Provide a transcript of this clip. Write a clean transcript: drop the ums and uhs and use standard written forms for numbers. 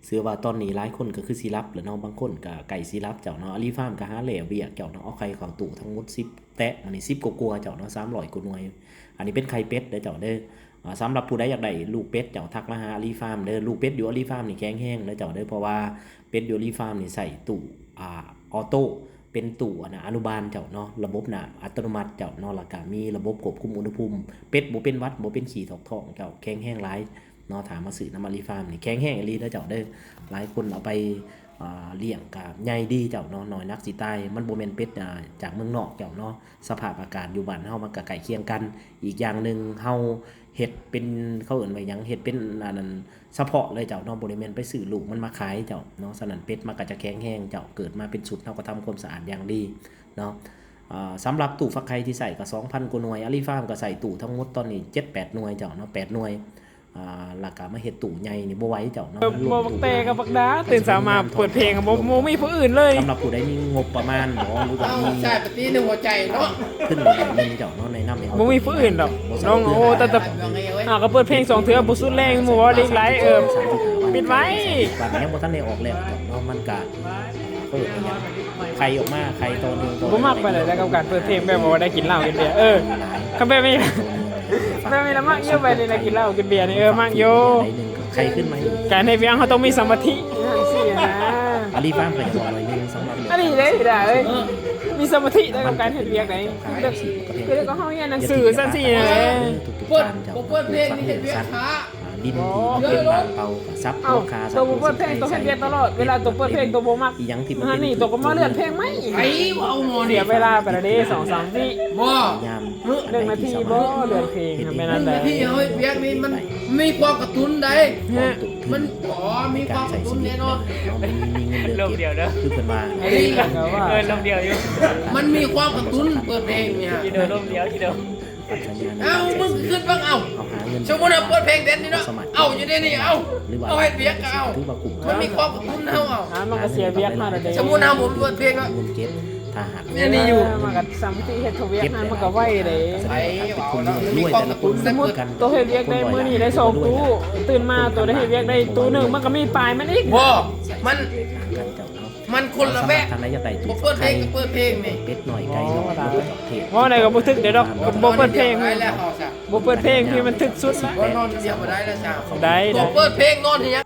เชื่อว่าตอนนี้หลายคนก็คือสิรับแหล้วเนาะบางคนก็ไก่สิรับเจ้าเนาะอาลีฟาร์มก็หาแหล่เวียกเจ้าเนาะเอาไข่เข้าตู้ทั้งหมด10แตะมันนี่10กว่าๆเจ้าเนาะ300กว่าหน่วยอันนี้เป็นไข่เป็ดเด้อเจ้าเด้อสำหรับผู้ใดอยากได้ลูกเป็ดเจ้าทักมาหาอาลีฟาร์มเด้อลูกเป็ดอยู่อาลีฟาร์มนี่แข็งแรงเด้อเจ้าเด้อเพราะว่าเป็ดอยู่อาลีฟาร์มนี่ใส่ตู้ออโต้เป็นตู้อนุบาลเจ้าเนาะระบบน้ำอัตโนมัติเจ้าเนาะแล้วก็มีระบบควบคุมอุณหภูมิเป็ดบ่เป็นหวัดบ่เป็นขี้ถอกท้องเจ้าแข็งแรงหลายเนาะถามมาซื้อน้ำอาลีฟาร์มนี่แข็งแรงอีหลีเด้อเจ้าเด้อหลายคนเอาไปเลี้ยงก็ใหญ่ดีเจ้าเนาะน้อยนักสิตายมันบ่แม่นเป็ดจากเมืองนอกเจ้าเนาะสภาพอากาศอยู่บ้านเฮามันก็ใกล้เคียงกันอีกอย่างนึงเฮาเฮ็ดเป็นเขาเอิ้นว่าหยังเฮ็ดเป็นอันนั้นเฉพาะเลยเจ้าเนาะบ่ได้แม่นไปซื้อลูกมันมาขายเจ้าเนาะฉะนั้นเป็ดมันก็จะแข็งแรงเจ้าเกิดมาเป็นสุดเฮาก็ทำความสะอาดอย่างดีเนาะสำหรับตู้ฟักไข่ที่ใส่ก็ 2,000 กว่าหน่วยอาลีฟาร์มก็ใส่ตู้ทั้งหมดตอนนี้ 7-8 หน่วยเจ้าเนาะ8หน่วยหลักก็มาเฮ็ดตู้ใหญ่นี่บ่ไหวเจ้าเนาะบ่บักเตกับบักดาตื่นสายมาเปิดเพลงบ่มีผู้อื่นเลย สำหรับผู้ใดมีงบประมาณบ่หรือว่ามี ใช่ปฏิหนึ่งหัวใจเนาะ ขึ้นมาหน่อยนึงเจ้าเนาะในนำให้ บ่มีผู้อื่นดอกน้องโอ้แต่ก็เปิดเพลง2เทื่อบ่สุดแรงหมู่ว่าเล็กหลายปิดไว้ บัดนี้บ่ทันได้ออกแล้วเจ้าเนาะมันก็เปิดอย่างใครออกมาใครตัวนึงบ่มักไปเลยแล้วกับการเปิดเพลงแบบว่าได้กินเหล้ากินเบียร์คันแบบนี้แบบนี้ละมักเยอะไปเลยนะกินเหล้ากินเบียร์นี่มักโย ใครขึ้นมาอีก การในเวียงเขาต้องมีสมาธิจังซี่นะ อาลีฟาร์มก็จะบอกหน่อยนึงสำหรับ อันนี้ได้เอ้ยมีสมาธิในกับการเฮ็ดเวียกได้คือก็เฮาเรียนหนังสือซั่นซี่นะ เปิดเปิดเพลงนี่เห็นเวียช้า ดินที่เป็นบางเป่าซับลูกค้า ตัวเปิดเพลงตัวเฮ็ดเวียกตลอดเวลาตัวเปิดเพลงตัวบ่มัก อีหยังที่มัน นี่ตัวก็มาเลื่อนเพลงไหม ไอ้ว่าเอาหมอ เสียเวลาไปละเด้2-3วิ บ่ ยาม 1นาทีบ่เลื่อนเพลงทำไปนั่นแหละ ที่เฮ้ยเวียกนี่มันมีความกระตุ้นได้มันมีความกระตุ้นแน่นอน มีเงินเดือนเก็บคือเพิ่นว่า ลมเดียวอยู่ มันมีความกระตุ้นเปิดเพลงเนี่ย ทีเดียวลมเดียวทีเดียว เอ้ามึงขึ้นบ้างเอ้า หาเงิน สมมุติว่าเปิดเพลงเด่นนี่เนาะเอาอยู่ในนี่เอาเอาให้เวียกเอามันมีความกระตุ้นเฮาเอา มันก็เสียเวียกมาแล้วเด้ สมมุติว่าผมเปิดเพลงแล้ว เงินเก็บถ้าหาก นี่อยู่มันก็สามที่เฮ็ดทวีกมันก็ไว้เด้ ไอ้เอาเนาะมีความกระตุ้น สมมุติตัวเฮ็ดเวียกได้มื้อนี้ได้2ตู้ตื่นมาตัวได้เฮ็ดเวียกได้ตู้นึงมันก็มีปลายมันอีก บ่มัน กันเจ้าเนาะ มันคนละแบบ ทางไหนจะไต่ บ่ ตู้ เปิดเพลงก็เปิดเพลงนี่ เป็ดหน่อยไก่หน่อยเทศ ว่าได้ก็บ่ถึกเด้ดอกบ่เปิดเพลง ได้แล้วเฮาซะ บ่เปิดเพลงที่มันถึกสุด บ่นอนเดียวบ่ได้แล้วจ้า ได้ บ่เปิดเพลงนอนที่ยัง